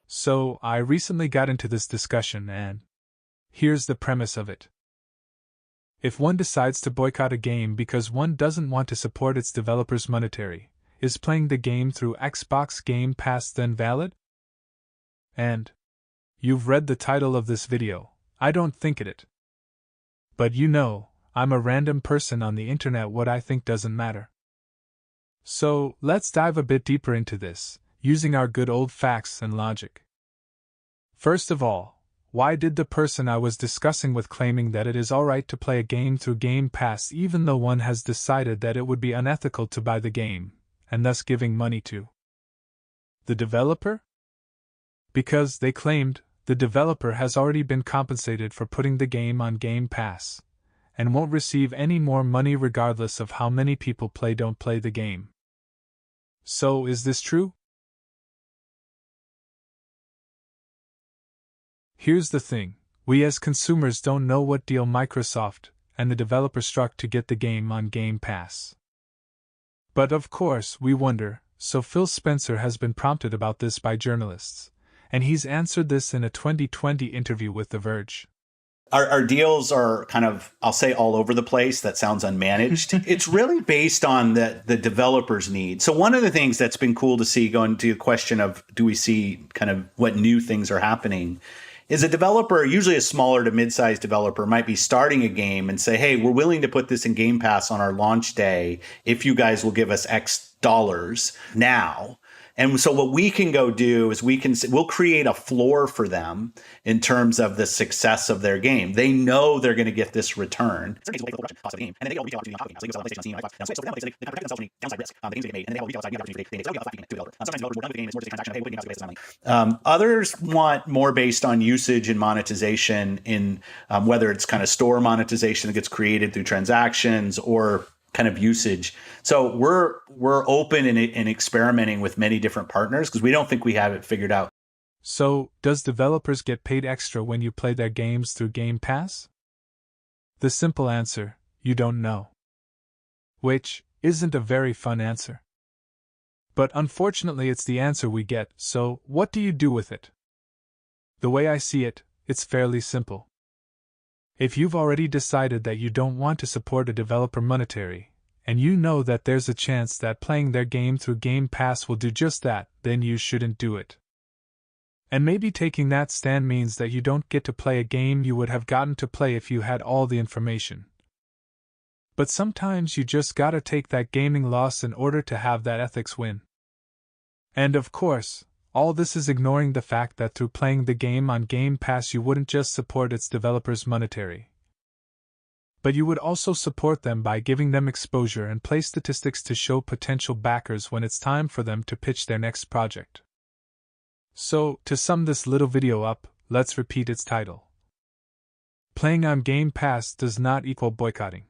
So, I recently got into this discussion and here's the premise of it. If one decides to boycott a game because one doesn't want to support its developers monetarily, is playing the game through Xbox Game Pass then valid? And you've read the title of this video, I don't think it. But you know, I'm a random person on the internet, what I think doesn't matter. So, let's dive a bit deeper into this, using our good old facts and logic. First of all, why did the person I was discussing with claiming that it is alright to play a game through Game Pass even though one has decided that it would be unethical to buy the game, and thus giving money to the developer? Because, they claimed, the developer has already been compensated for putting the game on Game Pass, and won't receive any more money regardless of how many people don't play the game. So, is this true? Here's the thing, we as consumers don't know what deal Microsoft and the developer struck to get the game on Game Pass. But of course, we wonder, so Phil Spencer has been prompted about this by journalists, and he's answered this in a 2020 interview with The Verge. Our deals are kind of, I'll say, all over the place. That sounds unmanaged. It's really based on the developer's needs. So one of the things that's been cool to see, going to the question of do we see kind of what new things are happening, is a developer, usually a smaller to mid-sized developer, might be starting a game and say, hey, we're willing to put this in Game Pass on our launch day if you guys will give us X dollars now. And so what we can go do is we'll create a floor for them in terms of the success of their game. They know they're going to get this return. Others want more based on usage and monetization in whether it's kind of store monetization that gets created through transactions or kind of usage. So we're open and experimenting with many different partners because we don't think we have it figured out. So, does developers get paid extra when you play their games through Game Pass? The simple answer, you don't know. Which isn't a very fun answer. But unfortunately it's the answer we get, so what do you do with it? The way I see it, it's fairly simple. If you've already decided that you don't want to support a developer monetarily, and you know that there's a chance that playing their game through Game Pass will do just that, then you shouldn't do it. And maybe taking that stand means that you don't get to play a game you would have gotten to play if you had all the information. But sometimes you just gotta take that gaming loss in order to have that ethics win. And of course, all this is ignoring the fact that through playing the game on Game Pass you wouldn't just support its developers monetarily, but you would also support them by giving them exposure and play statistics to show potential backers when it's time for them to pitch their next project. So, to sum this little video up, let's repeat its title. Playing on Game Pass does not equal boycotting.